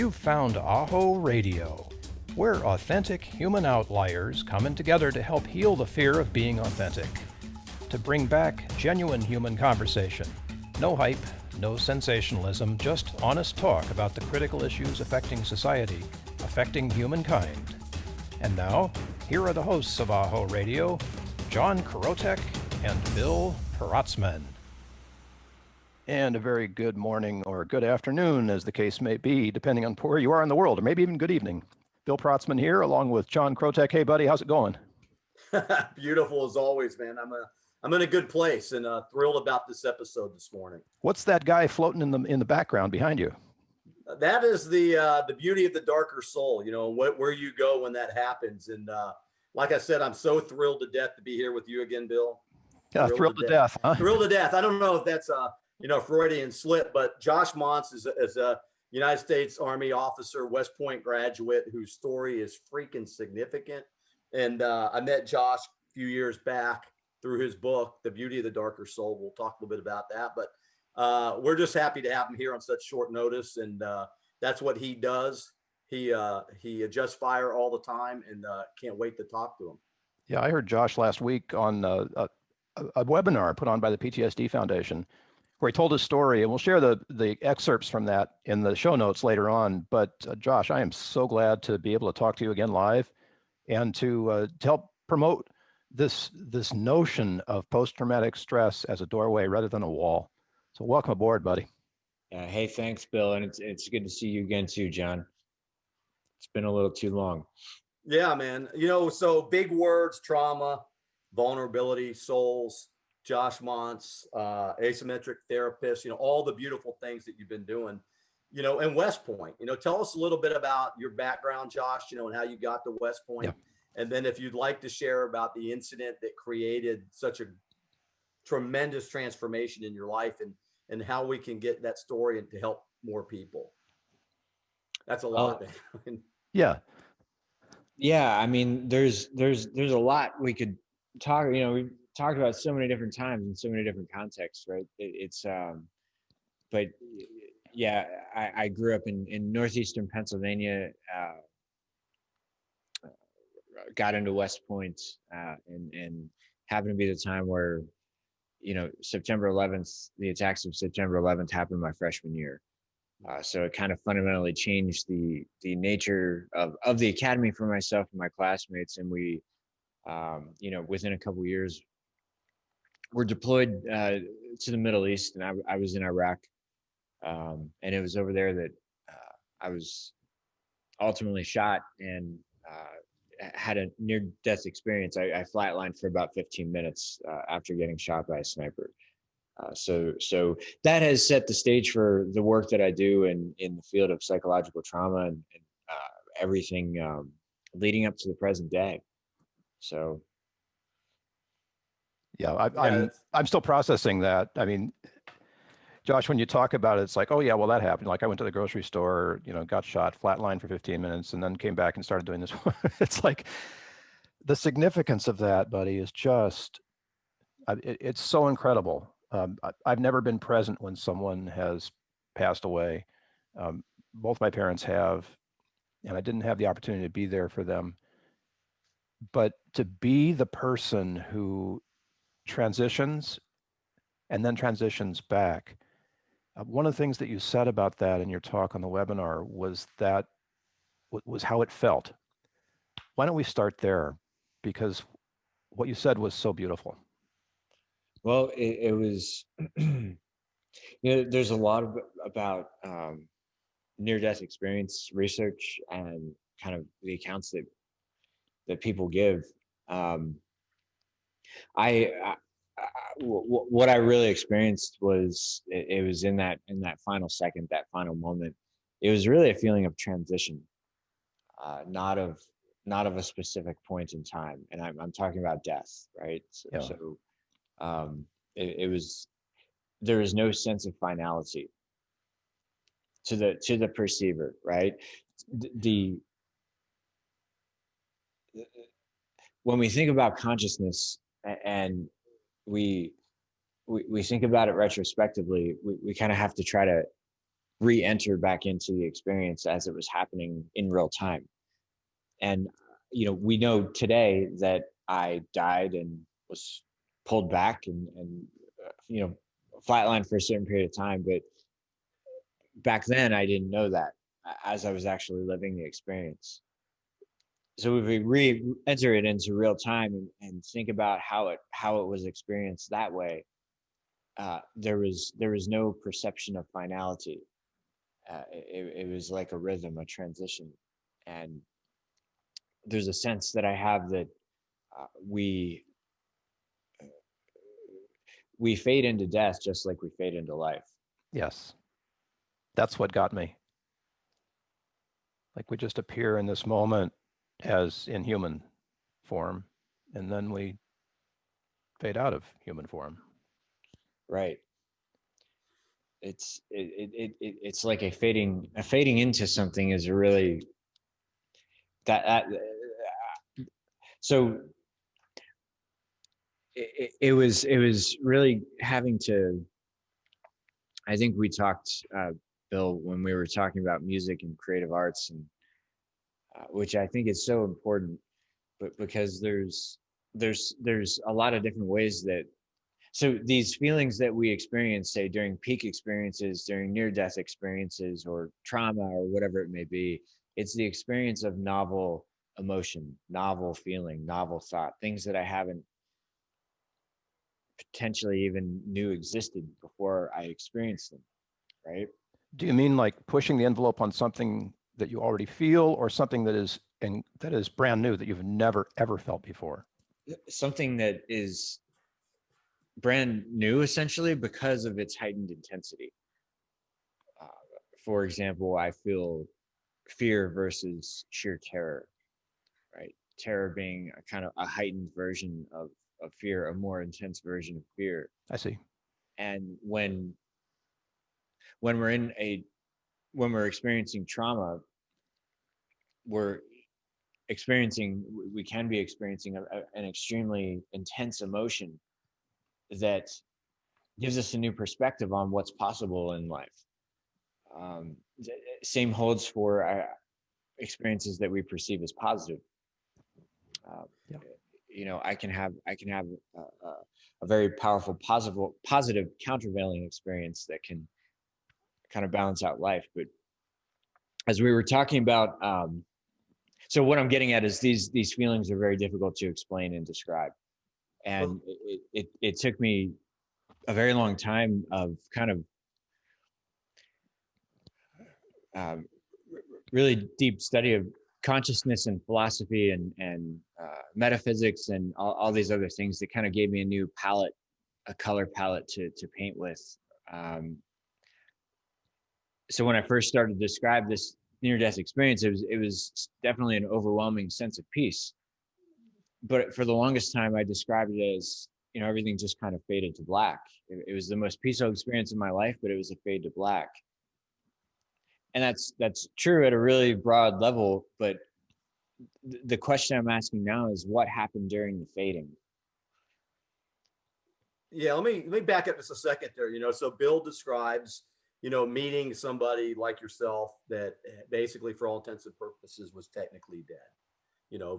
You've found AHO Radio. We're authentic human outliers coming together to help heal the fear of being authentic. To bring back genuine human conversation. No hype, no sensationalism, just honest talk about the critical issues affecting society, affecting humankind. And now, here are the hosts of AHO Radio, John Krotec and Bill Protzmann. And a very good morning or good afternoon, as the case may be, depending on where you are in the world, or maybe even good evening. Bill Protzmann here, along with John Krotec. Hey, buddy, how's it going? Beautiful as always, man. I'm in a good place and thrilled about this episode this morning. What's that guy floating in the background behind you? That is the beauty of the darker soul. You know where you go when that happens. And like I said, I'm so thrilled to death to be here with you again, Bill. Yeah, thrilled to death, huh? Thrilled to death. I don't know if that's Freudian slip, but Josh Mantz is a United States Army officer, West Point graduate, whose story is freaking significant. And I met Josh a few years back through his book, The Beauty of the Darker Soul. We'll talk a little bit about that, but we're just happy to have him here on such short notice. And that's what he does. He adjusts fire all the time, and can't wait to talk to him. Yeah, I heard Josh last week on a webinar put on by the PTSD Foundation, where he told his story, and we'll share the excerpts from that in the show notes later on. But Josh, I am so glad to be able to talk to you again live and to help promote this notion of post-traumatic stress as a doorway rather than a wall. So welcome aboard, buddy. Hey, thanks, Bill. And it's good to see you again too, John. It's been a little too long. Yeah, man. So big words: trauma, vulnerability, souls. Josh Mantz, asymmetric therapist, all the beautiful things that you've been doing, and West Point. Tell us a little bit about your background, Josh, and how you got to West Point. Yeah. And then if you'd like to share about the incident that created such a tremendous transformation in your life, and how we can get that story and to help more people. That's a lot. Yeah. Yeah. I mean, there's a lot we could talk, we've talked about so many different times in so many different contexts, right? But yeah, I grew up in northeastern Pennsylvania, got into West Point, and happened to be the time where, September 11th, the attacks of September 11th happened my freshman year. So it kind of fundamentally changed the nature of the academy for myself and my classmates. And we, within a couple of years, were deployed to the Middle East, and I was in Iraq. And it was over there that I was ultimately shot and had a near-death experience. I flatlined for about 15 minutes after getting shot by a sniper. So that has set the stage for the work that I do in the field of psychological trauma and everything leading up to the present day. So. Yeah, I'm still processing that. I mean, Josh, when you talk about it, it's like, oh yeah, well that happened. Like I went to the grocery store, got shot, flatlined for 15 minutes, and then came back and started doing this. It's like the significance of that, buddy, is just, it's so incredible. I've never been present when someone has passed away. Both my parents have, and I didn't have the opportunity to be there for them. But to be the person who transitions and then transitions back. One of the things that you said about that in your talk on the webinar was how it felt. Why don't we start there? Because what you said was so beautiful. Well, it was, there's a lot about near-death experience research and kind of the accounts that people give. What I really experienced was it was in that final second, that final moment. It was really a feeling of transition, not of a specific point in time. And I'm talking about death, right? So it was, there was no sense of finality to the perceiver, right? When we think about consciousness and we think about it retrospectively, we kind of have to try to re-enter back into the experience as it was happening in real time. And, we know today that I died and was pulled back and flatlined for a certain period of time. But back then I didn't know that as I was actually living the experience. So if we re-enter it into real time and think about how it was experienced that way, there was no perception of finality. It was like a rhythm, a transition, and there's a sense that I have that we fade into death just like we fade into life. Yes. That's what got me. Like we just appear in this moment as in human form, and then we fade out of human form. Right. It's like a fading into something is really so it was really having to, I think we talked, Bill, when we were talking about music and creative arts, and which I think is so important, but because there's a lot of different ways that, so these feelings that we experience, say during peak experiences, during near-death experiences, or trauma, or whatever it may be, it's the experience of novel emotion, novel feeling, novel thought, things that I haven't potentially even knew existed before I experienced them, right? Do you mean like pushing the envelope on something that you already feel, or something that is brand new that you've never ever felt before? Something that is brand new, essentially, because of its heightened intensity. For example, I feel fear versus sheer terror, right? Terror being a kind of a heightened version of fear, a more intense version of fear. I see. And when we're experiencing trauma, we can be experiencing an extremely intense emotion that gives us a new perspective on what's possible in life. Same holds for experiences that we perceive as positive. I can have a very powerful, positive countervailing experience that can kind of balance out life. But as we were talking about, so what I'm getting at is these feelings are very difficult to explain and describe, and it took me a very long time of kind of really deep study of consciousness and philosophy and metaphysics and all these other things that kind of gave me a new palette, a color palette to paint with. So when I first started to describe this near-death experience, it was definitely an overwhelming sense of peace. But for the longest time, I described it as, everything just kind of faded to black. It was the most peaceful experience in my life, but it was a fade to black. And that's true at a really broad level. But the question I'm asking now is, what happened during the fading? Yeah, let me back up just a second there. So Bill describes, meeting somebody like yourself that basically, for all intents and purposes, was technically dead.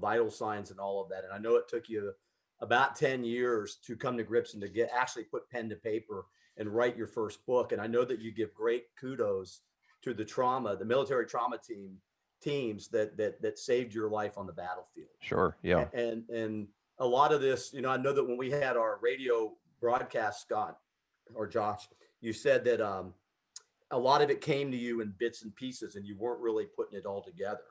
Vital signs and all of that. And I know it took you about 10 years to come to grips and to actually put pen to paper and write your first book. And I know that you give great kudos to the military trauma teams that saved your life on the battlefield. Sure. Yeah. And a lot of this, I know that when we had our radio broadcast, Scott or Josh, you said that a lot of it came to you in bits and pieces and you weren't really putting it all together.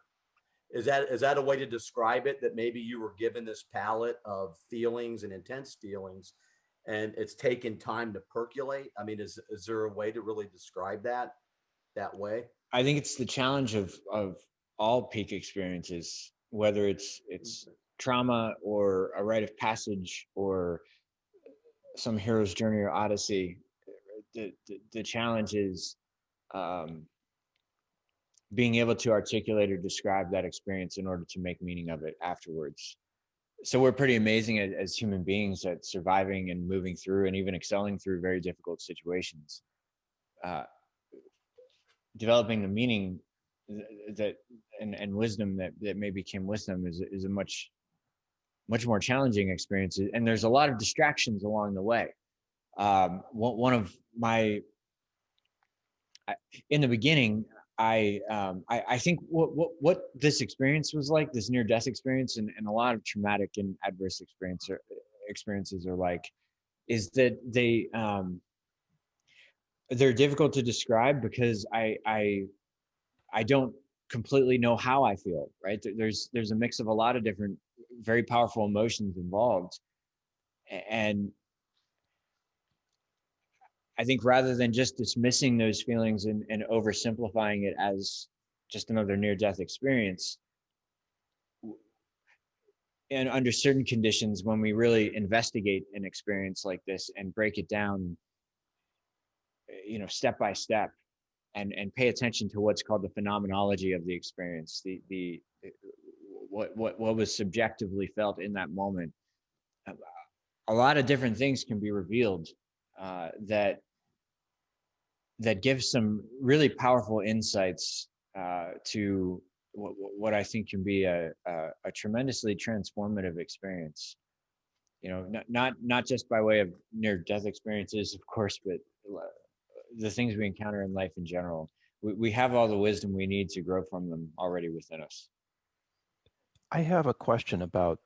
Is that a way to describe it, that maybe you were given this palette of feelings and intense feelings and it's taken time to percolate? I mean, is there a way to really describe that way? I think it's the challenge of all peak experiences, whether it's trauma or a rite of passage or some hero's journey or odyssey. The challenge is being able to articulate or describe that experience in order to make meaning of it afterwards. So we're pretty amazing as human beings at surviving and moving through and even excelling through very difficult situations. developing the meaning that and wisdom that maybe came with them is a much more challenging experience, and there's a lot of distractions along the way. One of my in the beginning, I think what this experience was like, this near-death experience, and a lot of traumatic and adverse experiences are like, is that they're difficult to describe because I don't completely know how I feel, right? There's a mix of a lot of different very powerful emotions involved. And I think rather than just dismissing those feelings and oversimplifying it as just another near-death experience, and under certain conditions, when we really investigate an experience like this and break it down, step by step, and pay attention to what's called the phenomenology of the experience, what was subjectively felt in that moment, a lot of different things can be revealed that gives some really powerful insights to what I think can be a tremendously transformative experience. Not just by way of near-death experiences, of course, but the things we encounter in life in general. We have all the wisdom we need to grow from them already within us. I have a question about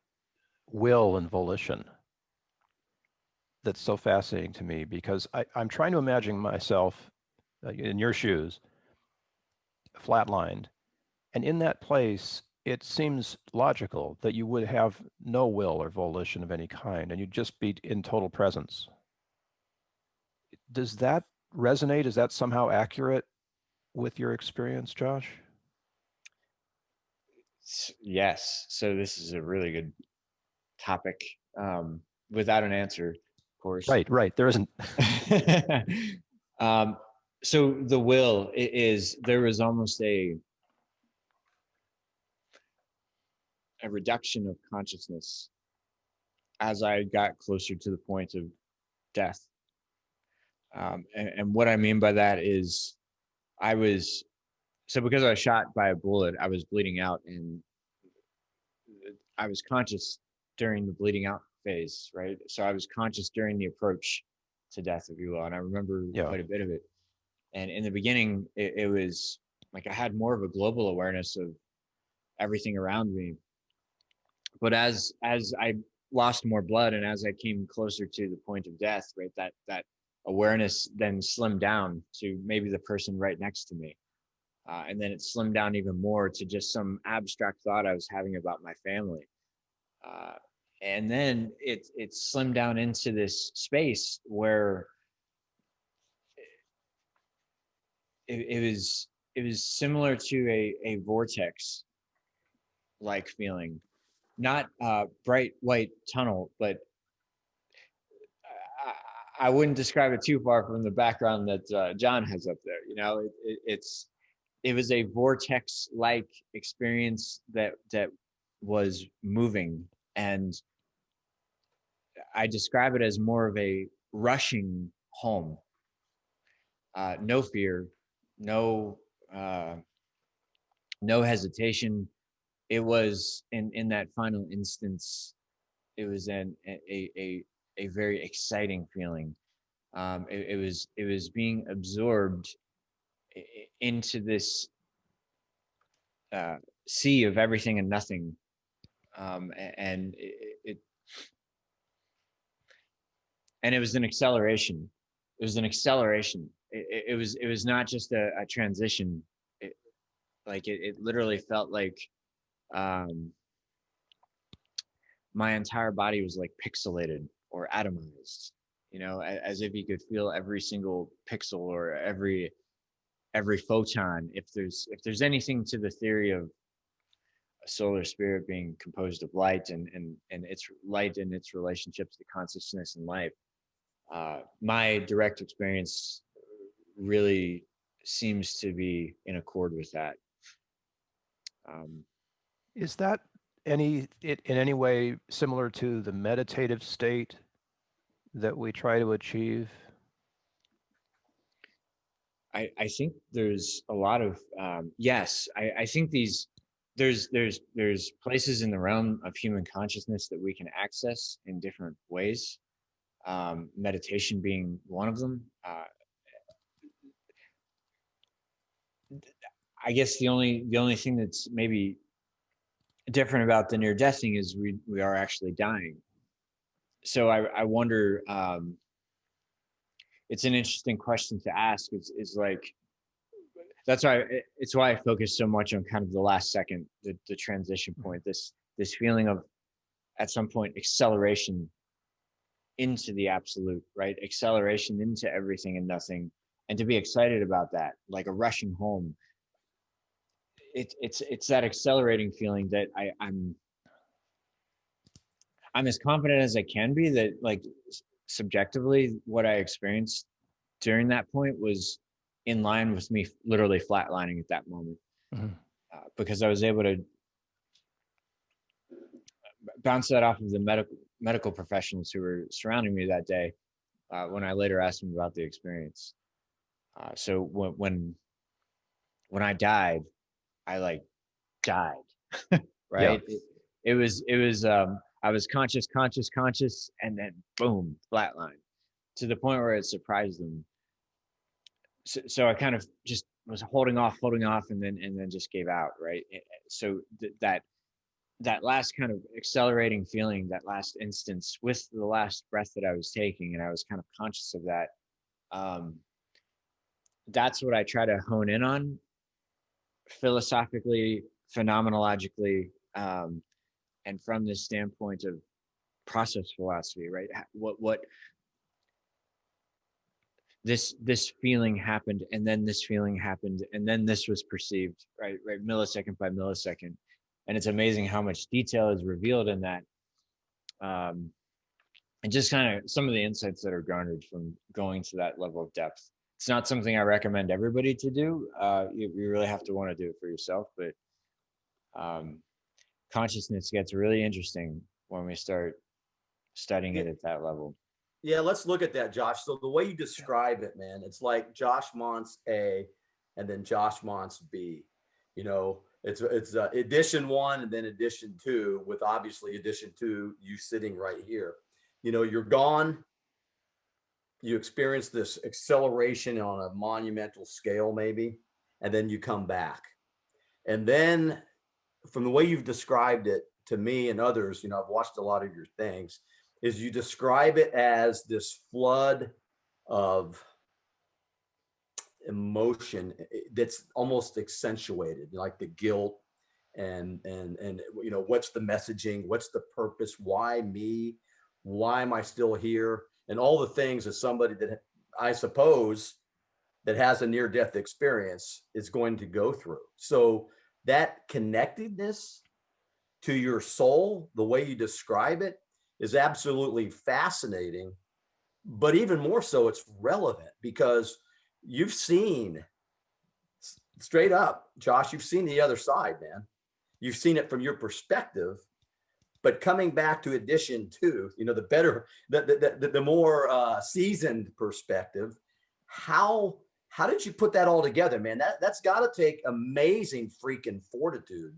will and volition that's so fascinating to me, because I'm trying to imagine myself in your shoes, flatlined. And in that place, it seems logical that you would have no will or volition of any kind, and you'd just be in total presence. Does that resonate? Is that somehow accurate with your experience, Josh? Yes. So this is a really good topic, without an answer, of course. Right. There isn't. So the will there was almost a reduction of consciousness as I got closer to the point of death. And what I mean by that is because I was shot by a bullet, I was bleeding out, and I was conscious during the bleeding out phase, right? So I was conscious during the approach to death, if you will. And I remember quite a bit of it. And in the beginning, it was like I had more of a global awareness of everything around me. But as I lost more blood and as I came closer to the point of death, right, that awareness then slimmed down to maybe the person right next to me. And then it slimmed down even more to just some abstract thought I was having about my family. And then it slimmed down into this space where it was similar to a vortex like feeling, not bright white tunnel, but I wouldn't describe it too far from the background that John has up there. It was a vortex like experience that was moving, and I describe it as more of a rushing home. No fear, no hesitation. It was in that final instance, it was a very exciting feeling. It was being absorbed into this sea of everything and nothing, and it was an acceleration. It was an acceleration. It was not just a transition. It literally felt like my entire body was like pixelated or atomized, as if you could feel every single pixel or every photon. If there's anything to the theory of a solar spirit being composed of light and its light and its relationships to consciousness and life, my direct experience really seems to be in accord with that. Is that in any way similar to the meditative state that we try to achieve? I think there's a lot of yes. I think there's places in the realm of human consciousness that we can access in different ways. Meditation being one of them. I guess the only thing that's maybe different about the near death thing is we are actually dying. So I wonder. It's an interesting question to ask. Is like, that's why it's why I focus so much on kind of the last second, the transition point. This feeling of at some point acceleration into the absolute, right? Acceleration into everything and nothing, and to be excited about that, like a rushing home. It's that accelerating feeling that I'm as confident as I can be that, like, subjectively what I experienced during that point was in line with me literally flatlining at that moment. Because I was able to bounce that off of the medical professionals who were surrounding me that day when I later asked them about the experience. So when I died, I like died, right? Yeah. It was I was conscious, and then boom, flatline, to the point where it surprised them. So I kind of just was holding off, and then just gave out, right? So that last kind of accelerating feeling, that last instance with the last breath that I was taking, and I was kind of conscious of that. That's what I try to hone in on philosophically, phenomenologically, and from this standpoint of process philosophy, right? What this feeling happened, and then this feeling happened, and then this was perceived, right, millisecond by millisecond. And it's amazing how much detail is revealed in that, and just kind of some of the insights that are garnered from going to that level of depth. It's not something I recommend everybody to do. You really have to want to do it for yourself, but consciousness gets really interesting when we start studying it at that level. Yeah, let's look at that, Josh. So the way you describe it, man, it's like Josh Mantz A and then Josh Mantz B. You know, it's edition 1 and then edition 2, with obviously edition 2, you sitting right here. You know, you're gone. You experience this acceleration on a monumental scale, maybe, and then you come back. And then from the way you've described it to me and others, you know, I've watched a lot of your things, is you describe it as this flood of emotion that's almost accentuated, like the guilt and you know, what's the messaging, what's the purpose, why me, why am I still here, and all the things as somebody that I suppose that has a near-death experience is going to go through. So that connectedness to your soul, the way you describe it, is absolutely fascinating. But even more so, it's relevant because you've seen, straight up, Josh, you've seen the other side, man. You've seen it from your perspective. But coming back to edition 2, you know, the better, the more seasoned perspective, how did you put that all together, man? That's got to take amazing freaking fortitude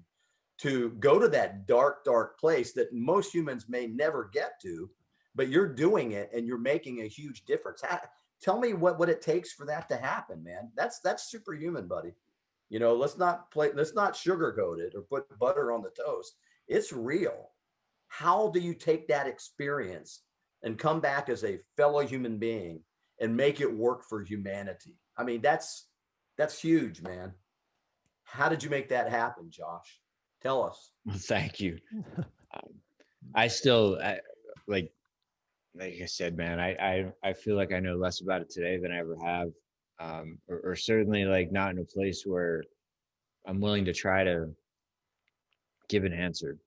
to go to that dark place that most humans may never get to, but you're doing it and you're making a huge difference. Tell me what it takes for that to happen, man. That's superhuman, buddy. You know, let's not sugarcoat it or put butter on the toast. It's real. How do you take that experience and come back as a fellow human being and make it work for humanity? I mean, that's huge, man. How did you make that happen, Josh? Tell us. Well, thank you. I still, like I said, man, I feel like I know less about it today than I ever have, or certainly like not in a place where I'm willing to try to give an answer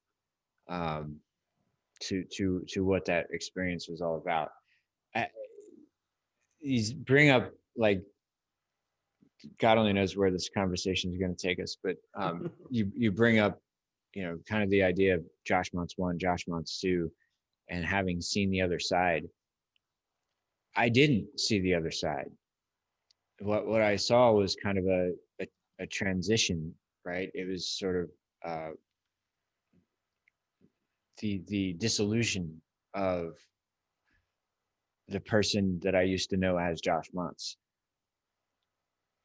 to what that experience was all about. You bring up, like, God only knows where this conversation is going to take us, but you bring up, you know, kind of the idea of Josh Mantz 1, Josh Mantz 2, and having seen the other side. I didn't see the other side. what I saw was kind of a transition, right? It was sort of the dissolution of the person that I used to know as Josh Mantz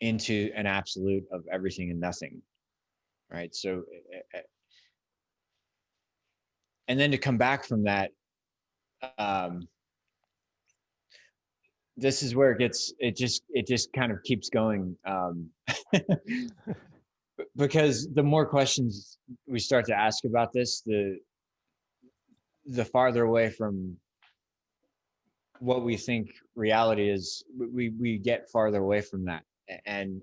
into an absolute of everything and nothing, right? So, and then to come back from that, this is where it just kind of keeps going, because the more questions we start to ask about this, the farther away from what we think reality is, we get farther away from that. And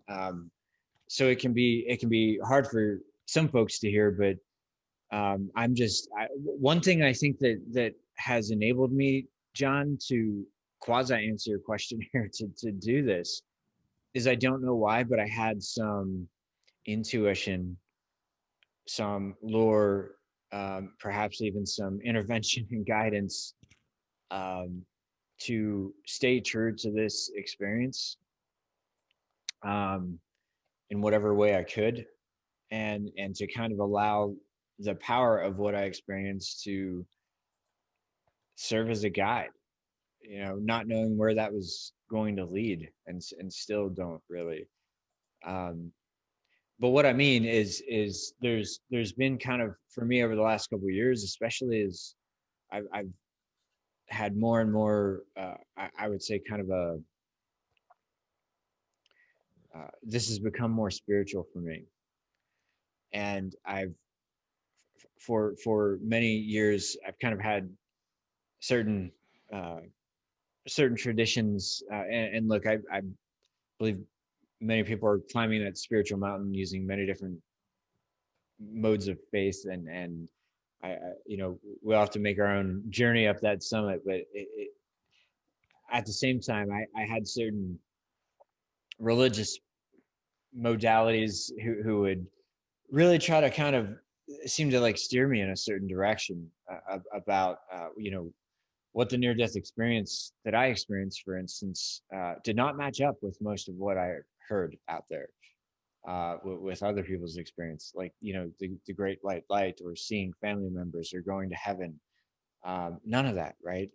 so it can be hard for some folks to hear, but one thing I think that has enabled me, John, to quasi answer your question here, to do this, is I don't know why, but I had some intuition, some lore, perhaps even some intervention and guidance, to stay true to this experience, in whatever way I could, and to kind of allow the power of what I experienced to serve as a guide, not knowing where that was going to lead, and still don't really. But what I mean is there's been kind of, for me over the last couple of years, especially as I've had more and more, I would say kind of this has become more spiritual for me. And for many years, I've kind of had certain traditions, and look, I believe many people are climbing that spiritual mountain using many different modes of faith, and we'll have to make our own journey up that summit. But at the same time, I had certain religious modalities who would really try to kind of seem to like steer me in a certain direction, about what the near-death experience that I experienced, for instance, did not match up with most of what I heard out there, with other people's experience, like the great white light, or seeing family members, or going to heaven. None of that, right?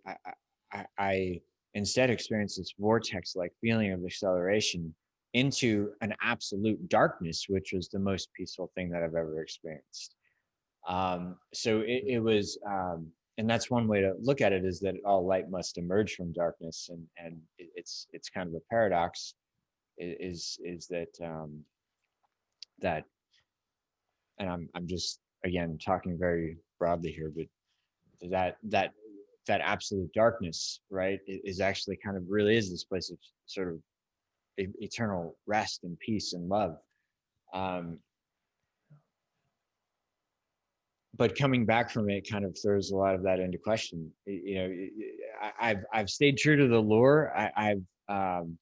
I instead experienced this vortex-like feeling of acceleration into an absolute darkness, which was the most peaceful thing that I've ever experienced. So it was, and that's one way to look at it, is that all light must emerge from darkness, and it's kind of a paradox, is that that, and I'm just again talking very broadly here, but that absolute darkness, right, is actually kind of really is this place of sort of eternal rest and peace and love. But coming back from it kind of throws a lot of that into question. I've stayed true to the lore. And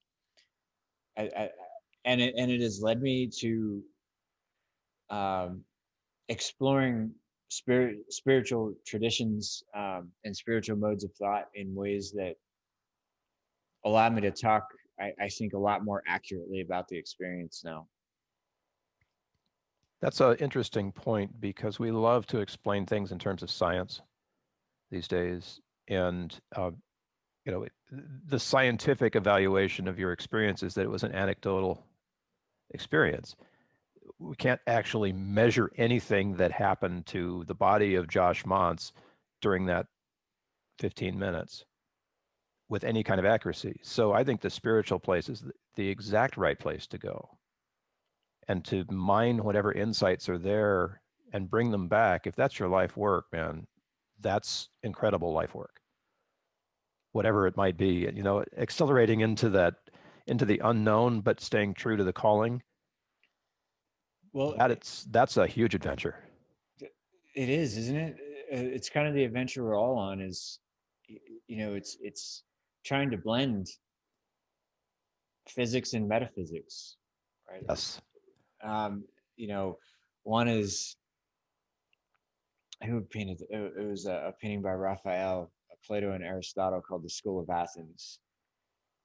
it has led me to exploring spiritual traditions, and spiritual modes of thought in ways that allow me to talk, I think, a lot more accurately about the experience now. That's an interesting point, because we love to explain things in terms of science these days. And, the scientific evaluation of your experience is that it was an anecdotal experience. We can't actually measure anything that happened to the body of Josh Mantz during that 15 minutes with any kind of accuracy. So I think the spiritual place is the exact right place to go, and to mine whatever insights are there and bring them back. If that's your life work, man, that's incredible life work, whatever it might be. Accelerating into the unknown, but staying true to the calling. Well, that's a huge adventure. It is, isn't it? It's kind of the adventure we're all on, is, it's trying to blend physics and metaphysics, right? Yes. One is, who painted it was a painting by Raphael, Plato and Aristotle, called The School of Athens.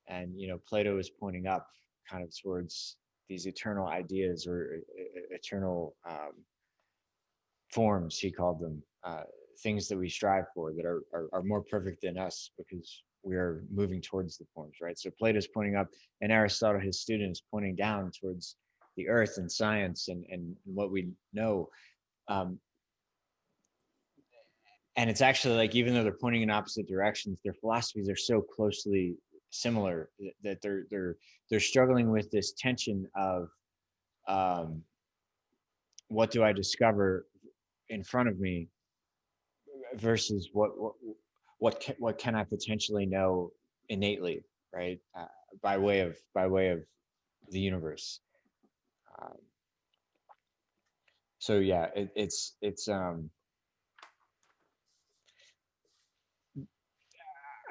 And Plato is pointing up, kind of towards these eternal ideas or eternal forms, he called them, things that we strive for that are more perfect than us because we are moving towards the forms, right? So Plato's pointing up, and Aristotle, his students, pointing down towards the earth and science and what we know. And it's actually like, even though they're pointing in opposite directions, their philosophies are so closely similar that they're struggling with this tension of what do I discover in front of me versus what can I potentially know innately, right? By way of the universe. So yeah, it's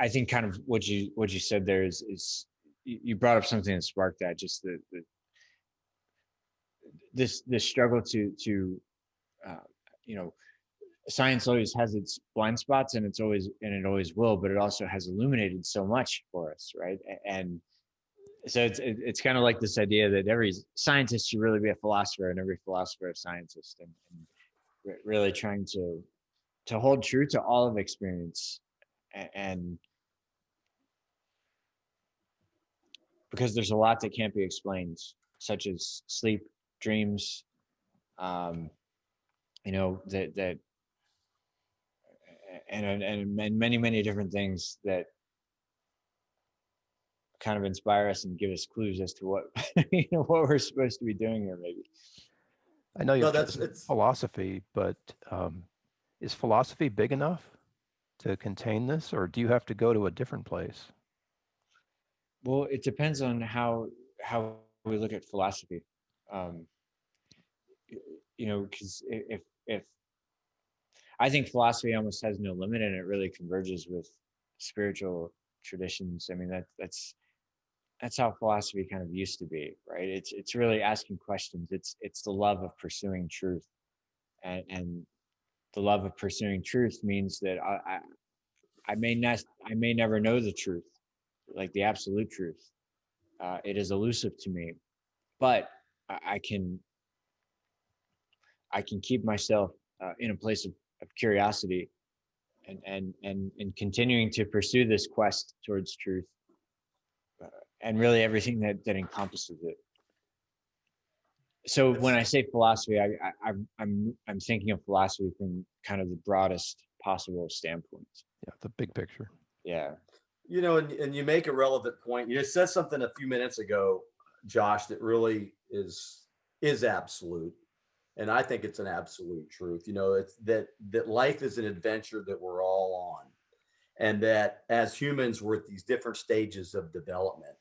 I think kind of what you said there is you brought up something that sparked that, just this struggle to you know, science always has its blind spots, and it always will, but it also has illuminated so much for us, right? And so it's kind of like this idea that every scientist should really be a philosopher, and every philosopher a scientist, and really trying to hold true to all of experience, and because there's a lot that can't be explained, such as sleep, dreams, you know, that and many different things that kind of inspire us and give us clues as to what you know, what we're supposed to be doing here, maybe. I know No, you've that's chosen it's philosophy, but is philosophy big enough to contain this, or do you have to go to a different place? Well, it depends on how we look at philosophy. You know, because if I think philosophy almost has no limit, and it really converges with spiritual traditions. I mean, that's how philosophy kind of used to be, right? It's really asking questions. It's the love of pursuing truth, and the love of pursuing truth means that I may never know the truth, like the absolute truth. It is elusive to me, but I can keep myself in a place of curiosity, and continuing to pursue this quest towards truth, and really everything that encompasses it. So when I say philosophy, I'm thinking of philosophy from kind of the broadest possible standpoint. Yeah, the big picture. Yeah. You know, and you make a relevant point. You said something a few minutes ago, Josh, that really is absolute. And I think it's an absolute truth. You know, it's that life is an adventure that we're all on. And that as humans, we're at these different stages of development,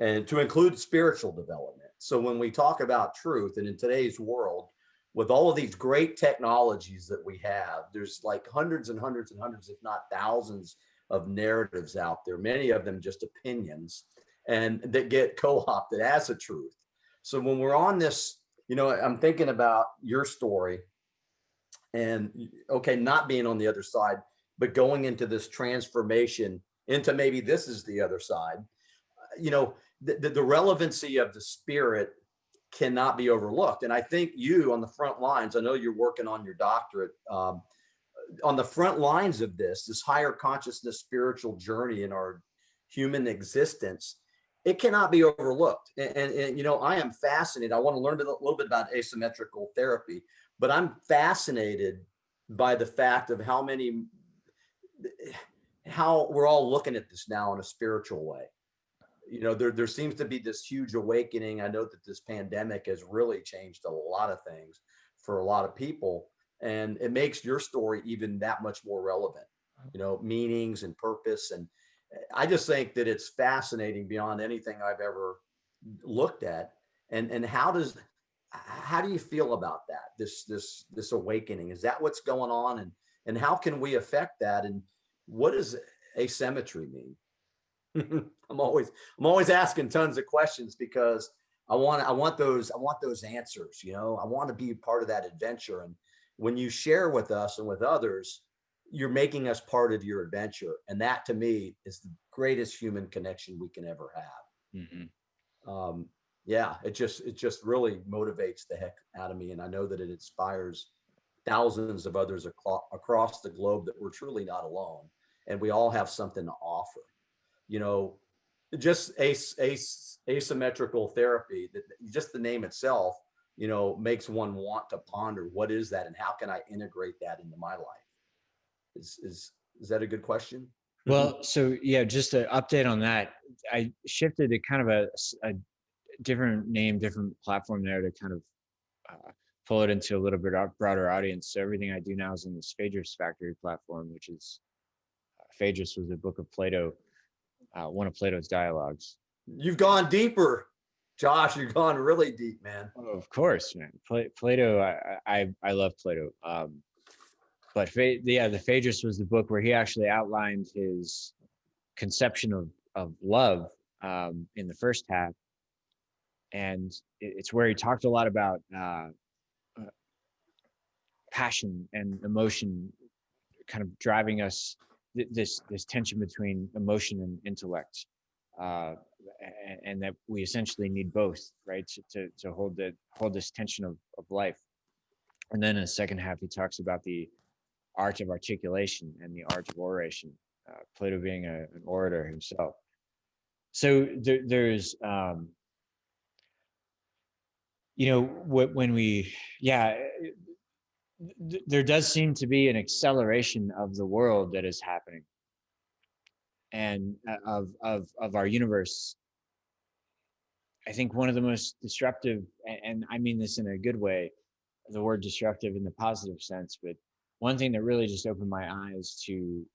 and to include spiritual development. So when we talk about truth, and in today's world, with all of these great technologies that we have, there's like hundreds and hundreds and hundreds, if not thousands, of narratives out there, many of them just opinions, and that get co-opted as a truth. So when we're on this, you know, I'm thinking about your story, and okay, not being on the other side, but going into this transformation into maybe this is the other side. You know, the relevancy of the spirit cannot be overlooked. And I think you on the front lines, I know you're working on your doctorate, on the front lines of this higher consciousness spiritual journey in our human existence, it cannot be overlooked. And you know, I am fascinated. I want to learn a little bit about asymmetrical therapy, but I'm fascinated by the fact of how we're all looking at this now in a spiritual way. You know, there seems to be this huge awakening. I know that this pandemic has really changed a lot of things for a lot of people, and it makes your story even that much more relevant, you know, meanings and purpose. And I just think that it's fascinating beyond anything I've ever looked at. And how do you feel about that? This awakening? Is that what's going on? And how can we affect that? And what does asymmetry mean? I'm always asking tons of questions because I want those answers. You know, I want to be part of that adventure. And when you share with us and with others, you're making us part of your adventure, and that to me is the greatest human connection we can ever have. Mm-hmm. Yeah, it just really motivates the heck out of me. And I know that it inspires thousands of others across the globe that we're truly not alone. And we all have something to offer. You know, just asymmetrical therapy, that just the name itself, you know, makes one want to ponder what is that and how can I integrate that into my life? Is that a good question? Well, so yeah, just an update on that. I shifted to kind of a different name, different platform there to kind of pull it into a little bit broader audience. So everything I do now is in this Phaedrus Factory platform, which is Phaedrus was a book of Plato, one of Plato's dialogues. You've gone deeper, Josh. You've gone really deep, man. Oh, of course, man. Plato, I love Plato. But the Phaedrus was the book where he actually outlined his conception of love in the first half, and it's where he talked a lot about passion and emotion, kind of driving us this tension between emotion and intellect, and that we essentially need both, right, to hold this tension of life. And then in the second half, he talks about the art of articulation and the art of oration, Plato being an orator himself. So there's you know, when we, yeah, there does seem to be an acceleration of the world that is happening, and of our universe. I think one of the most disruptive, and I mean this in a good way, the word disruptive in the positive sense, but one thing that really just opened my eyes to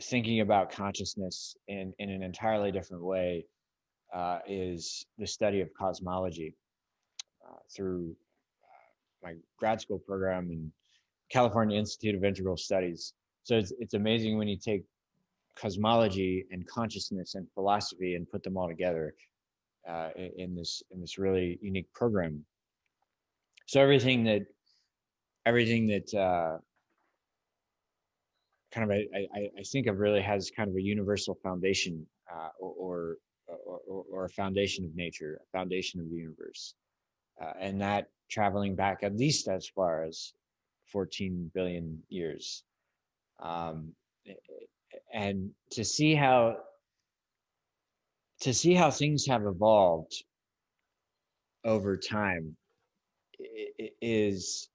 thinking about consciousness in an entirely different way is the study of cosmology through my grad school program in California Institute of Integral Studies. So it's amazing when you take cosmology and consciousness and philosophy and put them all together in this really unique program. So everything that kind of I think of really has kind of a universal foundation, or a foundation of nature, a foundation of the universe, and that traveling back at least as far as 14 billion years, and to see how things have evolved over time is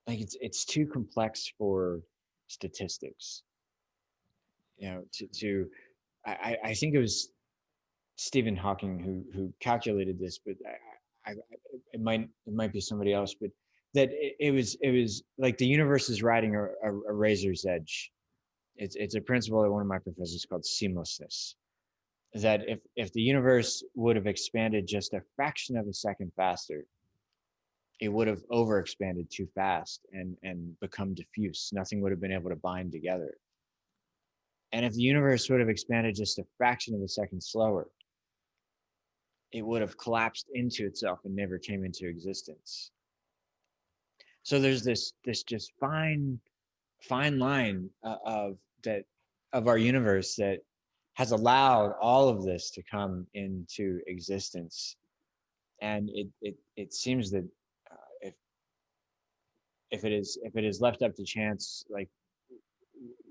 like it's too complex for statistics. You know, I think it was Stephen Hawking who calculated this, but it might be somebody else, but that it was like the universe is riding a razor's edge. It's a principle that one of my professors called seamlessness. That if the universe would have expanded just a fraction of a second faster, it would have overexpanded too fast and become diffuse. Nothing would have been able to bind together. And if the universe would have expanded just a fraction of a second slower, it would have collapsed into itself and never came into existence. So there's this just fine line of our universe that has allowed all of this to come into existence, and it seems that if it is left up to chance, like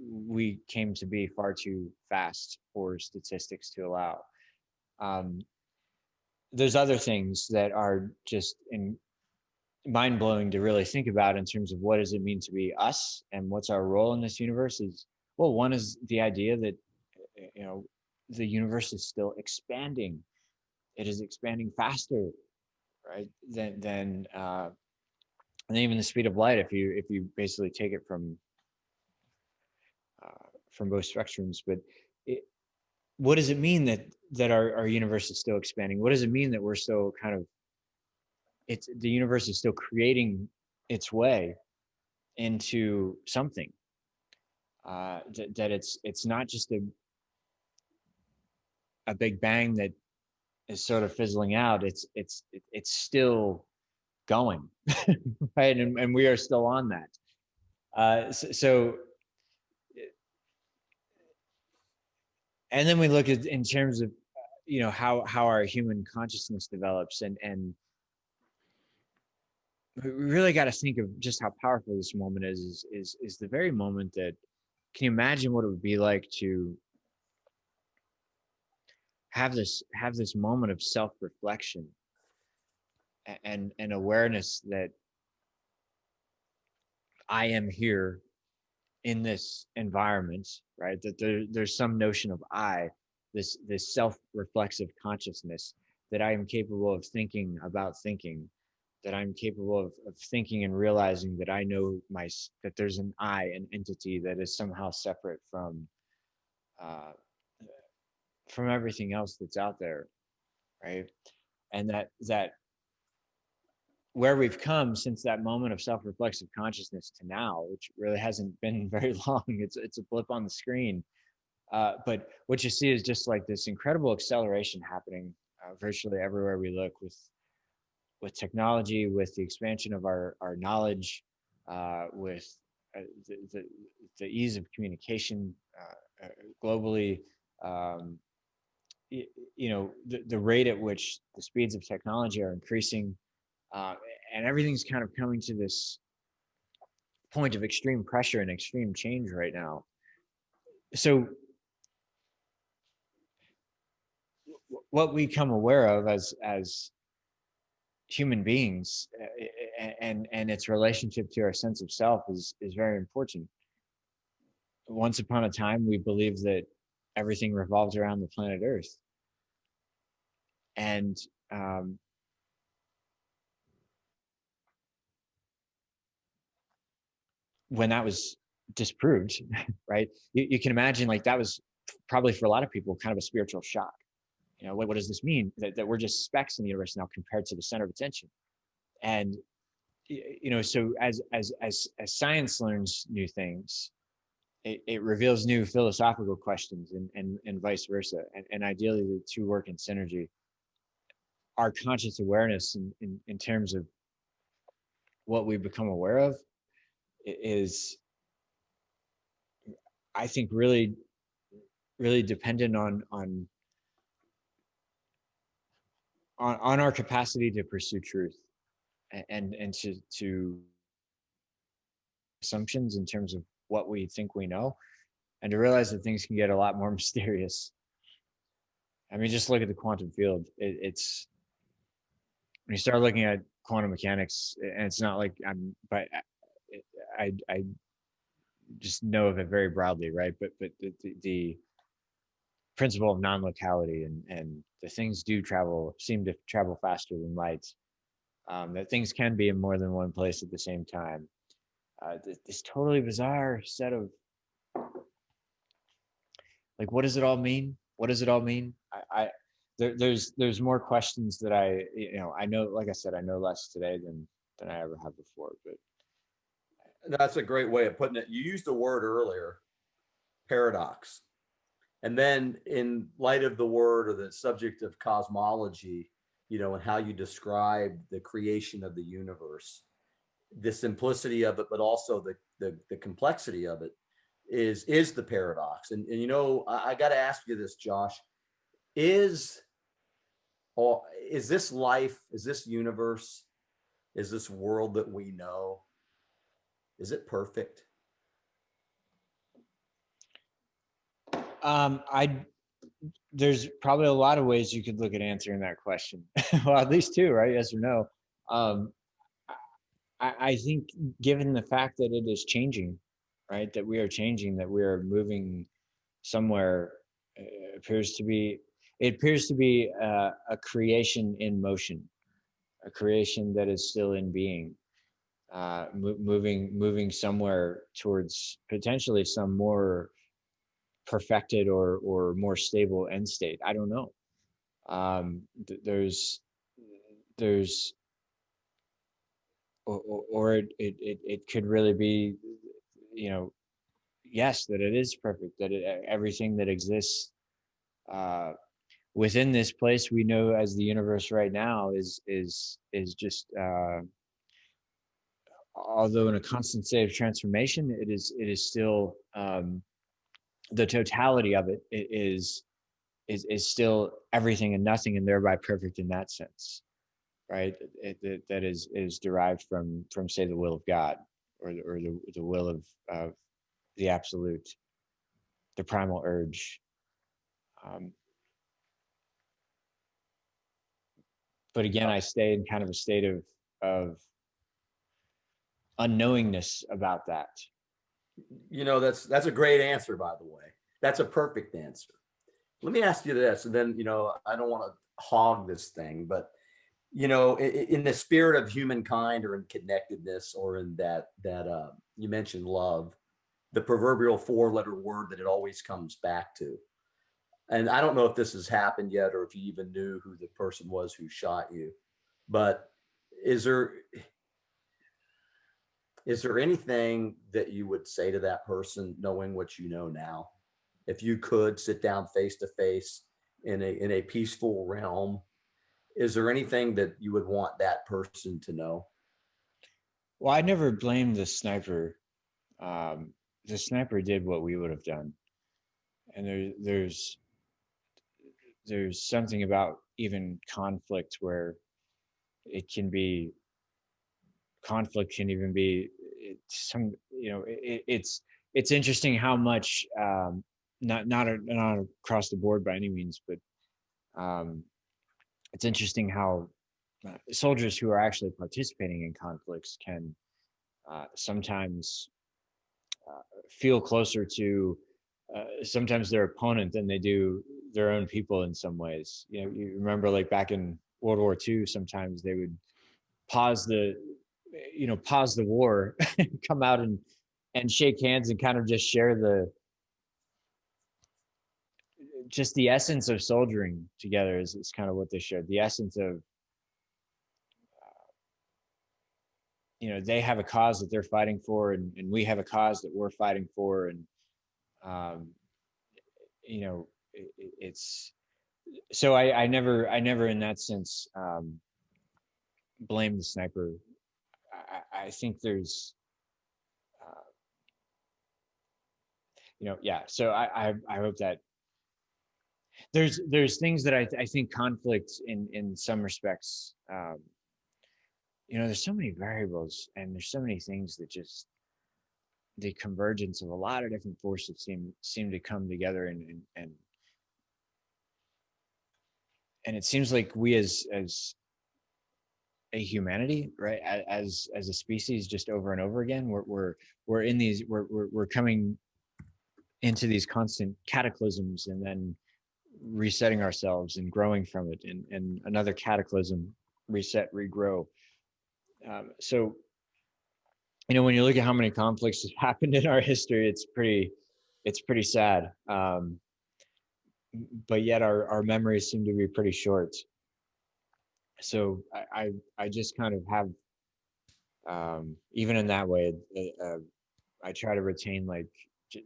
we came to be far too fast for statistics to allow. There's other things that are just mind-blowing to really think about in terms of what does it mean to be us and what's our role in this universe. Is, well, one is the idea that, you know, the universe is still expanding. It is expanding faster, right, than even the speed of light. If you basically take it from both spectrums. But what does it mean that our universe is still expanding? What does it mean that we're still kind of, the universe is still creating its way into something, that it's not just a big bang that is sort of fizzling out. It's still going, right? And we are still on that. So and then we look at in terms of, how our human consciousness develops, and we really got to think of just how powerful this moment is the very moment that, can you imagine what it would be like to have this moment of self-reflection and awareness that I am here in this environment, right? That there's some notion of I, this self-reflexive consciousness, that I am capable of thinking about thinking, that I'm capable of thinking and realizing that I know that there's an I, an entity that is somehow separate from everything else that's out there, right? And that where we've come since that moment of self-reflexive consciousness to now, which really hasn't been very long, it's a blip on the screen, but what you see is just like this incredible acceleration happening virtually everywhere we look, with technology, with the expansion of our knowledge, with the ease of communication globally, the rate at which the speeds of technology are increasing, and everything's kind of coming to this point of extreme pressure and extreme change right now. So what we become aware of as human beings, and its relationship to our sense of self is very important. Once upon a time, we believed that everything revolves around the planet Earth, and when that was disproved, right? You can imagine, like, that was probably for a lot of people kind of a spiritual shock. What does this mean, that we're just specks in the universe now compared to the center of attention? And so as science learns new things, it reveals new philosophical questions, and vice versa, and ideally the two work in synergy. Our conscious awareness in terms of what we become aware of is, I think, really dependent on our capacity to pursue truth, and to assumptions in terms of what we think we know, and to realize that things can get a lot more mysterious. I mean, just look at the quantum field. It's when you start looking at quantum mechanics, and it's not like I just know of it very broadly, right? But the principle of non-locality, and the things seem to travel faster than light, that things can be in more than one place at the same time. This totally bizarre set of, like, what does it all mean? What does it all mean? There's more questions that I know, like I said, I know less today than I ever have before. But that's a great way of putting it. You used a word earlier, paradox. And then, in light of the word or the subject of cosmology, and how you describe the creation of the universe, the simplicity of it, but also the complexity of it is the paradox. And I got to ask you this, Josh: is this life, is this universe, is this world that we know, is it perfect? There's probably a lot of ways you could look at answering that question. Well, at least two, right? Yes or no. I think, given the fact that it is changing, right? That we are changing, that we are moving somewhere, it appears to be a creation in motion, a creation that is still in being, moving somewhere towards potentially some more perfected or more stable end state. I don't know. There's or it could really be, yes, that it is perfect, that everything that exists within this place we know as the universe right now is just, although in a constant state of transformation, it is still the totality of it is still everything and nothing, and thereby perfect in that sense, right? That is derived from say the will of God, or the will of the absolute, the primal urge. But again, I stay in kind of a state of unknowingness about that. You know, that's a great answer, by the way. That's a perfect answer. Let me ask you this, and then, you know, I don't want to hog this thing, but, you know, in the spirit of humankind, or in connectedness, or in that you mentioned love, the proverbial 4-letter word that it always comes back to. And I don't know if this has happened yet, or if you even knew who the person was who shot you, but is there anything that you would say to that person, knowing what you know now? If you could sit down face to face in a peaceful realm, is there anything that you would want that person to know? Well, I never blamed the sniper. The sniper did what we would have done, and there's something about even conflict where conflict can even be some, you know, it's interesting how much, not across the board by any means, but it's interesting how soldiers who are actually participating in conflicts can sometimes feel closer to sometimes their opponent than they do their own people in some ways. You know, you remember like back in World War II, sometimes they would pause the war, come out and shake hands and kind of just share the essence of soldiering together is kind of what they shared. The essence of, you know, they have a cause that they're fighting for, and we have a cause that we're fighting for. And, you know, it's, so I never in that sense, blame the sniper. I think there's, you know, yeah. So I hope that there's things that I think conflict in some respects, you know, there's so many variables, and there's so many things that just, the convergence of a lot of different forces seem to come together, and it seems like we as a humanity, right, as a species, just over and over again, we're in these, we're coming into these constant cataclysms, and then resetting ourselves and growing from it, and another cataclysm, reset, regrow. So, you know, when you look at how many conflicts have happened in our history, it's pretty sad. But yet our memories seem to be pretty short. So I just kind of have, even in that way, I try to retain like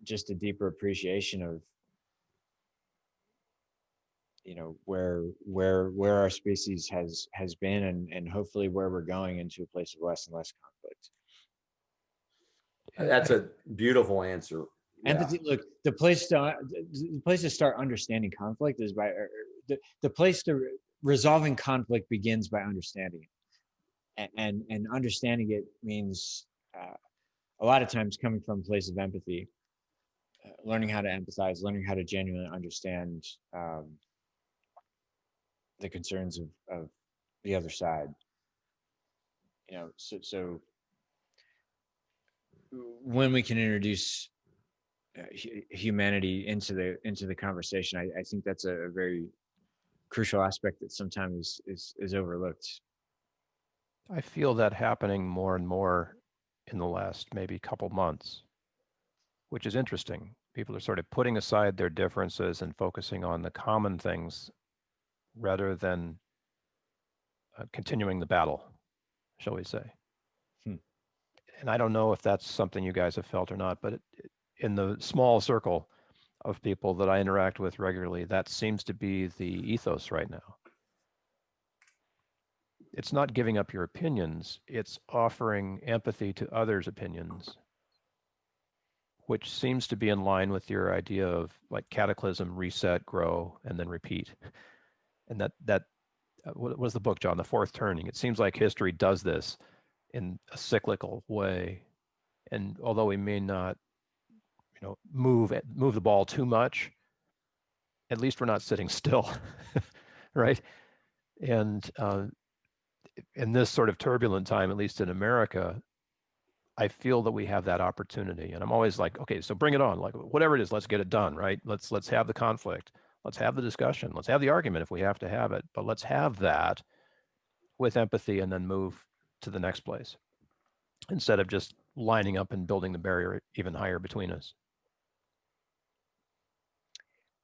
just a deeper appreciation of, you know, where our species has been, and hopefully where we're going, into a place of less and less conflict. That's a beautiful answer. Empathy. Look, the place to start understanding conflict is by, the place to resolving conflict begins by understanding it, and understanding it means, a lot of times, coming from a place of empathy, learning how to empathize, learning how to genuinely understand the concerns of the other side. You know, so when we can introduce humanity into the conversation, I think that's a very crucial aspect that sometimes is overlooked. I feel that happening more and more in the last maybe couple months, which is interesting. People are sort of putting aside their differences and focusing on the common things rather than continuing the battle, shall we say. And I don't know if that's something you guys have felt or not, but in the small circle of people that I interact with regularly, that seems to be the ethos right now. It's not giving up your opinions, it's offering empathy to others' opinions which seems to be in line with your idea of like cataclysm, reset, grow, and then repeat. And what was the book, John? The Fourth Turning. It seems like history does this in a cyclical way. And although we may not, move the ball too much, at least we're not sitting still, right? And in this sort of turbulent time, at least in America, I feel that we have that opportunity. And I'm always like, okay, so bring it on. Like whatever it is, let's get it done, right? Let's have the conflict. Let's have the discussion. Let's have the argument if we have to have it. But let's have that with empathy and then move to the next place instead of just lining up and building the barrier even higher between us.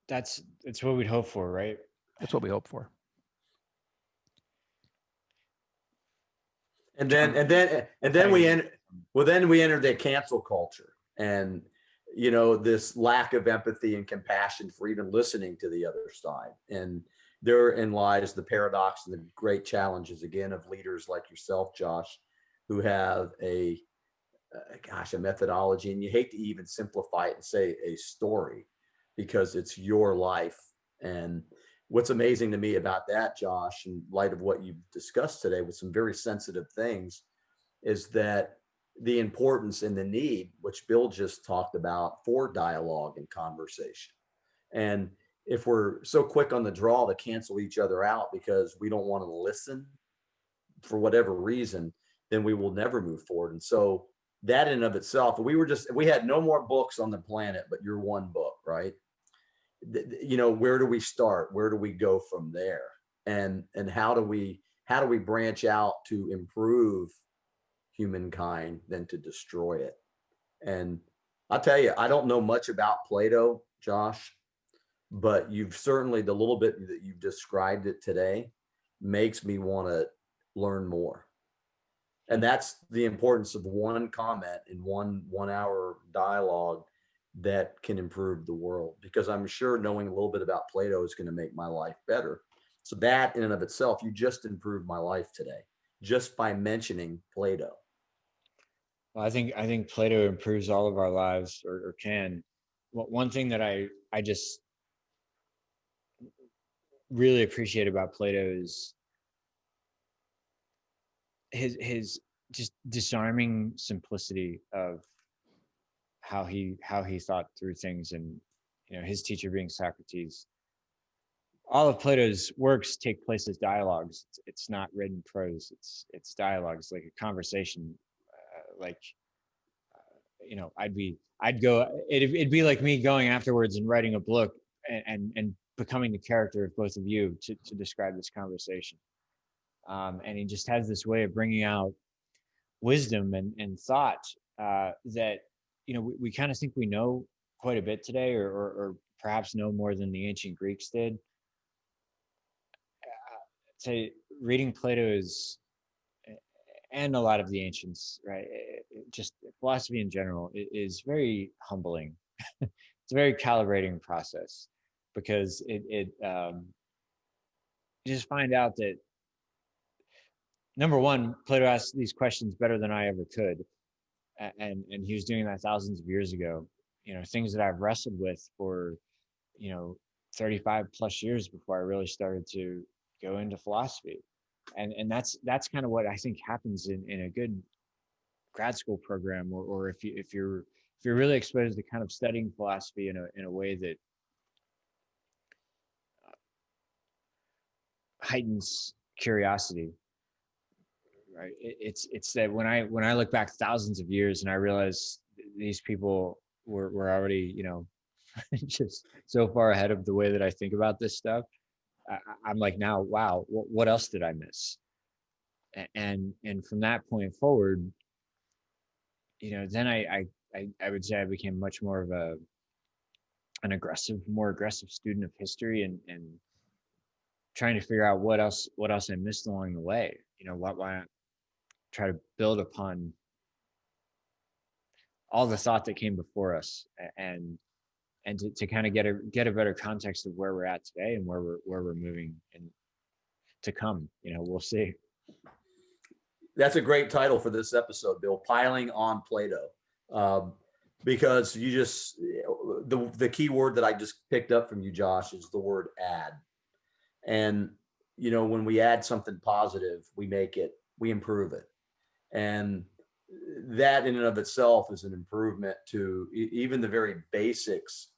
That's what we'd hope for, right? That's what we hope for. And then we enter the cancel culture, and this lack of empathy and compassion for even listening to the other side. And therein lies the paradox and the great challenges again of leaders like yourself, Josh, who have a methodology, and you hate to even simplify it and say a story because it's your life. And what's amazing to me about that, Josh, in light of what you've discussed today with some very sensitive things, is that the importance and the need, which Bill just talked about, for dialogue and conversation. And if we're so quick on the draw to cancel each other out because we don't want to listen for whatever reason, then we will never move forward. And so that in and of itself, we had no more books on the planet, but your one book, right? Where do we start? Where do we go from there? And how do we branch out to improve humankind than to destroy it? And I'll tell you, I don't know much about Plato, Josh, but you've certainly, the little bit that you've described it today makes me want to learn more. And that's the importance of one comment in one hour dialogue that can improve the world, because I'm sure knowing a little bit about Plato is going to make my life better. So that in and of itself, you just improved my life today just by mentioning Plato. Well, I think Plato improves all of our lives, or can. One thing that I just really appreciate about Plato is his just disarming simplicity of how he thought through things. And his teacher being Socrates. All of Plato's works take place as dialogues. It's not written prose. It's dialogues, like a conversation. It'd be like me going afterwards and writing a book and becoming the character of both of you to describe this conversation. And he just has this way of bringing out wisdom and thought that we kind of think we know quite a bit today, or perhaps know more than the ancient Greeks did. So reading Plato is, and a lot of the ancients, right? Just philosophy in general is very humbling. It's a very calibrating process, because you just find out that, number one, Plato asked these questions better than I ever could. And he was doing that thousands of years ago. Things that I've wrestled with for 35 plus years before I really started to go into philosophy. And that's kind of what I think happens in a good grad school program, or if you're really exposed to kind of studying philosophy in a way that heightens curiosity. Right. It's that when I look back thousands of years and I realize these people were already, just so far ahead of the way that I think about this stuff, I'm like, now, wow, what else did I miss? And from that point forward, then I would say I became much more of more aggressive student of history, and trying to figure out what else I missed along the way. Why not try to build upon all the thought that came before us, and to kind of get a better context of where we're at today and where we're moving and to come. We'll see. That's a great title for this episode, Bill. Piling on Plato. because you just, the key word that I just picked up from you, Josh, is the word add. And, when we add something positive, we improve it. And that in and of itself is an improvement to even the very basics.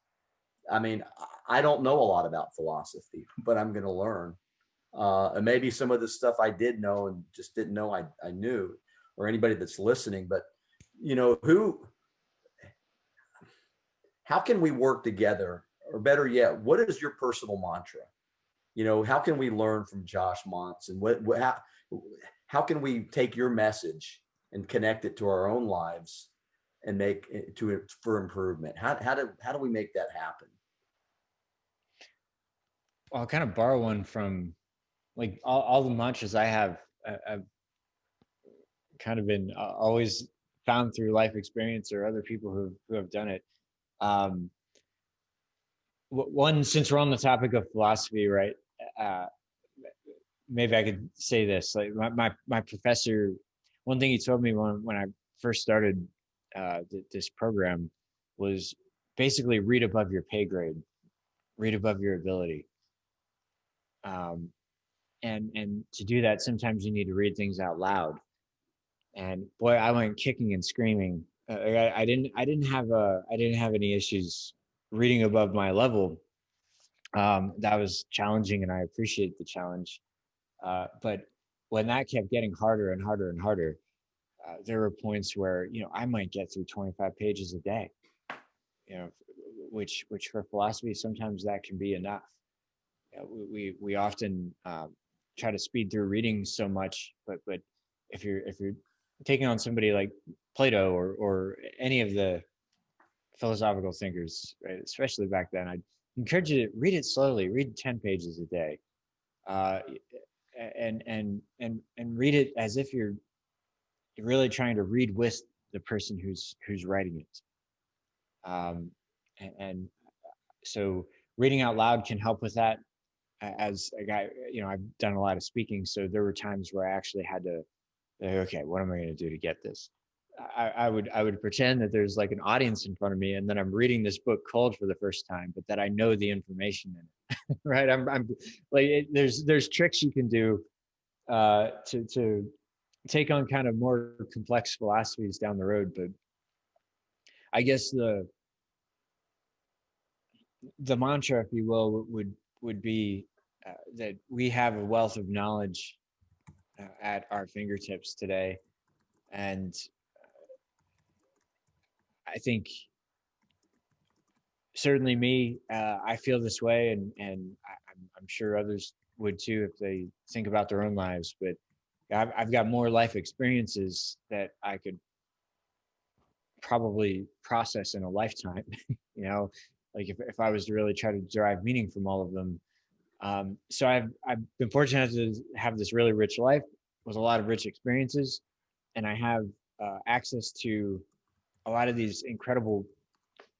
I mean, I don't know a lot about philosophy, but I'm going to learn. And maybe some of the stuff I did know and just didn't know I knew, or anybody that's listening, but how can we work together? Or better yet, what is your personal mantra? How can we learn from Josh Mantz, and how can we take your message and connect it to our own lives and make it for improvement? How do we make that happen? Well, I'll kind of borrow one from like all the mantras I have. I've kind of been always found through life experience or other people who have done it. One, since we're on the topic of philosophy, right? Maybe I could say this. Like my professor, one thing he told me when I first started this program was basically read above your pay grade, read above your ability. And to do that, sometimes you need to read things out loud. And boy, I went kicking and screaming. I didn't have any issues reading above my level. That was challenging, and I appreciate the challenge. But when that kept getting harder and harder and harder, there were points where I might get through 25 pages a day. Which for philosophy sometimes that can be enough. We often try to speed through reading so much, but if you're taking on somebody like Plato or any of the philosophical thinkers, right, especially back then, I'd encourage you to read it slowly. Read 10 pages a day, and read it as if you're really trying to read with the person who's writing it. And so reading out loud can help with that. As a guy, I've done a lot of speaking, so there were times where I actually had to, okay, what am I going to do to get this? I would pretend that there's like an audience in front of me, and then I'm reading this book cold for the first time, but that I know the information in it, right? I'm like, there's tricks you can do to take on kind of more complex philosophies down the road, but I guess the mantra, if you will, would be that we have a wealth of knowledge at our fingertips today, and I think certainly me, I feel this way, and I'm sure others would too if they think about their own lives. But I've got more life experiences that I could probably process in a lifetime. Like if I was to really try to derive meaning from all of them. So I've been fortunate to have this really rich life with a lot of rich experiences, and I have access to a lot of these incredible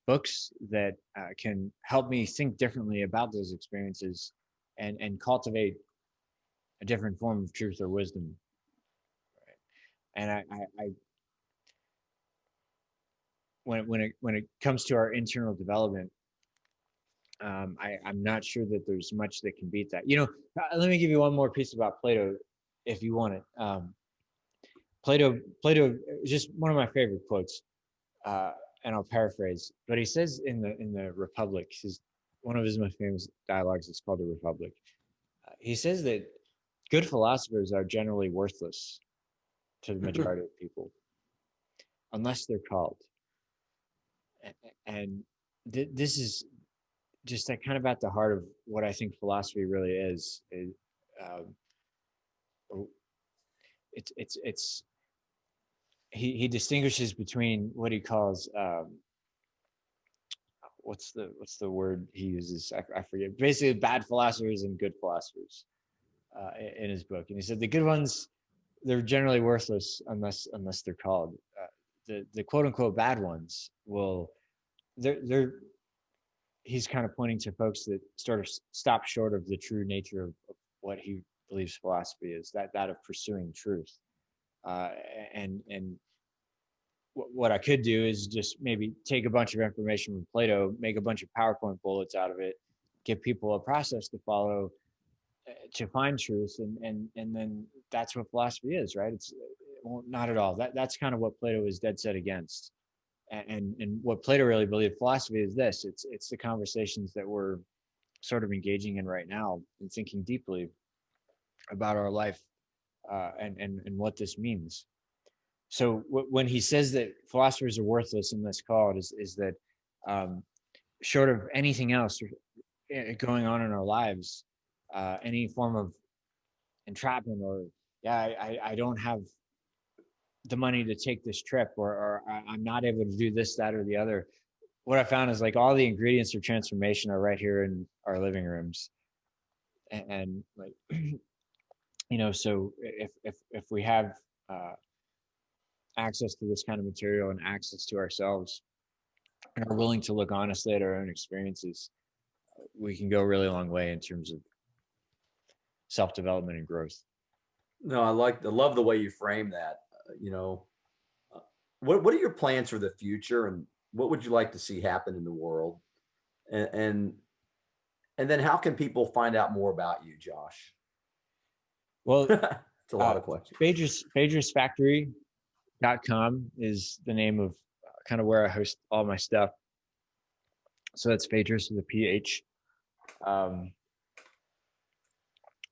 books that can help me think differently about those experiences and cultivate a different form of truth or wisdom. And I when it comes to our internal development, I'm not sure that there's much that can beat that. Let me give you one more piece about Plato, if you want it. Plato, just one of my favorite quotes, and I'll paraphrase, but he says in the Republic, one of his most famous dialogues is called the Republic. He says that good philosophers are generally worthless to the majority of people, unless they're called. And this is just kind of at the heart of what I think philosophy really is. He distinguishes between what he calls what's the word he uses? I forget. Basically, bad philosophers and good philosophers in his book. And he said the good ones, they're generally worthless unless they're called. The quote unquote bad ones they're he's kind of pointing to folks that sort of stop short of the true nature of what he believes philosophy is, that of pursuing truth. And what I could do is just maybe take a bunch of information from Plato, make a bunch of PowerPoint bullets out of it, give people a process to follow to find truth, and then that's what philosophy is, right? It's well, not at all. That's kind of what Plato is dead set against, and what Plato really believed philosophy is this. It's the conversations that we're sort of engaging in right now and thinking deeply about our life and what this means. So when he says that philosophers are worthless in this call, is that short of anything else going on in our lives, any form of entrapment or I don't have the money to take this trip, or I'm not able to do this, that, or the other. What I found is like all the ingredients of transformation are right here in our living rooms, and like so if we have access to this kind of material and access to ourselves and are willing to look honestly at our own experiences, we can go a really long way in terms of self-development and growth. No, I love the way you frame that. What are your plans for the future, and what would you like to see happen in the world? And then how can people find out more about you, Josh? Well, it's a lot of questions. Phaedrusfactory.com is the name of kind of where I host all my stuff. So that's Phaedrus with a PH. I'll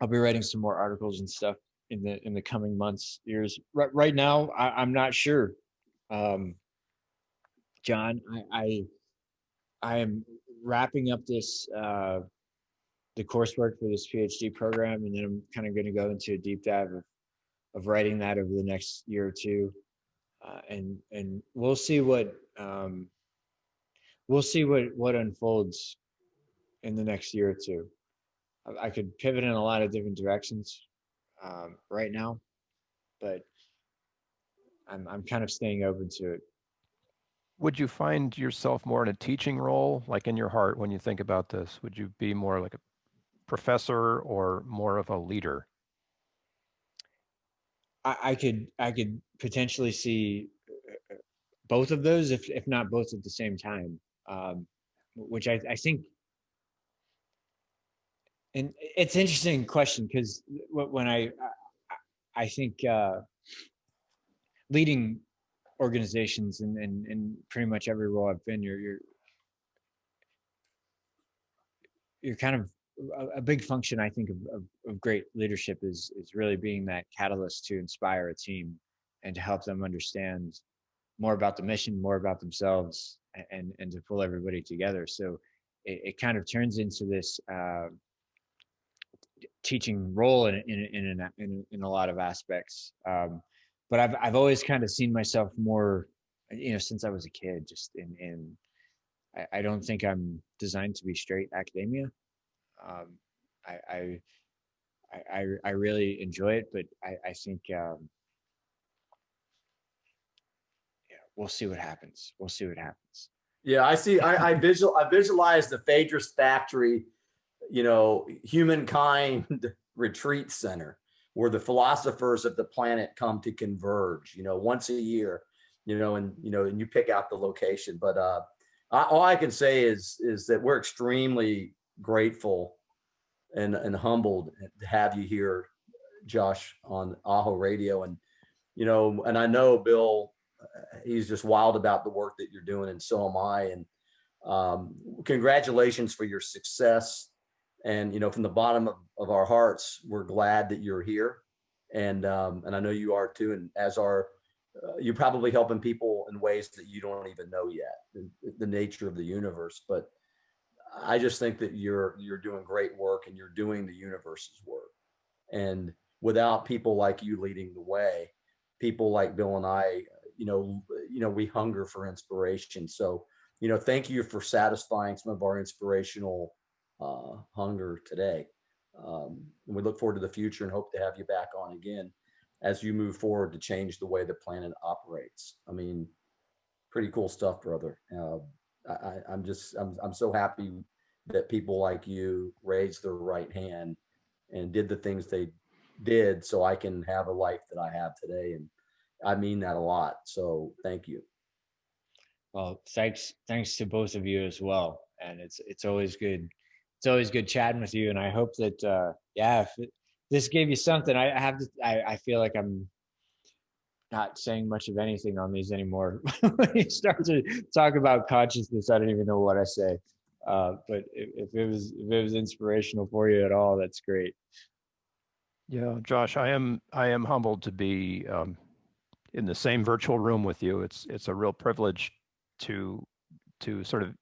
be writing some more articles and stuff in the coming months, years. Right now, I'm not sure. John, I am wrapping up this the coursework for this PhD program, and then I'm kind of going to go into a deep dive of writing that over the next year or two, and we'll see what unfolds in the next year or two. I could pivot in a lot of different directions right now, but I'm kind of staying open to it. Would you find yourself more in a teaching role, like in your heart, when you think about this? Would you be more like a professor or more of a leader? I could potentially see both of those, if not both at the same time, which I think. And it's an interesting question, because when I think leading organizations and pretty much every role I've been, you're kind of a big function, I think, of great leadership is really being that catalyst to inspire a team and to help them understand more about the mission, more about themselves, and to pull everybody together. So it kind of turns into this teaching role in a lot of aspects. But I've always kind of seen myself more, since I was a kid, just in I don't think I'm designed to be straight academia. I really enjoy it, but I think we'll see what happens. We'll see what happens. Yeah, I see. I visualize the Phaedrus Factory, humankind retreat center, where the philosophers of the planet come to converge, once a year, and you pick out the location. But all I can say is that we're extremely grateful and humbled to have you here, Josh, on AHO Radio. And and I know Bill, he's just wild about the work that you're doing, and so am I. And congratulations for your success. And from the bottom of our hearts, we're glad that you're here, and I know you are too. And as are you're probably helping people in ways that you don't even know yet, the nature of the universe. But I just think that you're doing great work, and you're doing the universe's work. And without people like you leading the way, people like Bill and I, we hunger for inspiration. So, thank you for satisfying some of our inspirational hunger today. And we look forward to the future and hope to have you back on again as you move forward to change the way the planet operates. I mean, pretty cool stuff, brother. I'm so happy that people like you raised their right hand and did the things they did so I can have a life that I have today. And I mean that a lot. So thank you. Well, thanks to both of you as well. And it's always good. It's always good chatting with you. And I hope that if this gave you something. I feel like I'm not saying much of anything on these anymore. When you start to talk about consciousness, I don't even know what I say. But if it was inspirational for you at all, that's great. Yeah, Josh, I am humbled to be in the same virtual room with you. It's a real privilege to sort of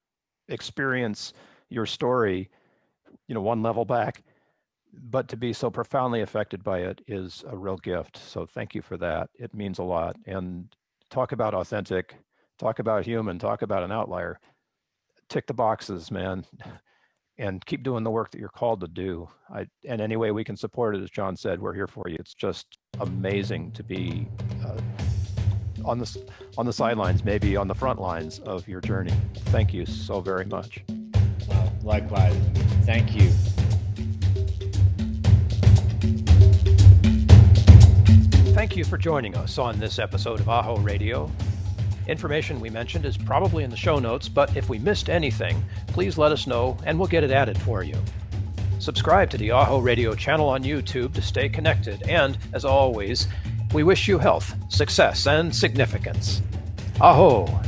experience your story, one level back, but to be so profoundly affected by it is a real gift. So thank you for that. It means a lot. And talk about authentic, talk about human, talk about an outlier. Tick the boxes, man, and keep doing the work that you're called to do. And any way we can support it, as John said, we're here for you. It's just amazing to be on the sidelines, maybe on the front lines of your journey. Thank you so very much. Well, likewise. Thank you. Thank you for joining us on this episode of AHO Radio. Information we mentioned is probably in the show notes, but if we missed anything, please let us know and we'll get it added for you. Subscribe to the AHO Radio channel on YouTube to stay connected, and as always, we wish you health, success, and significance. AHO!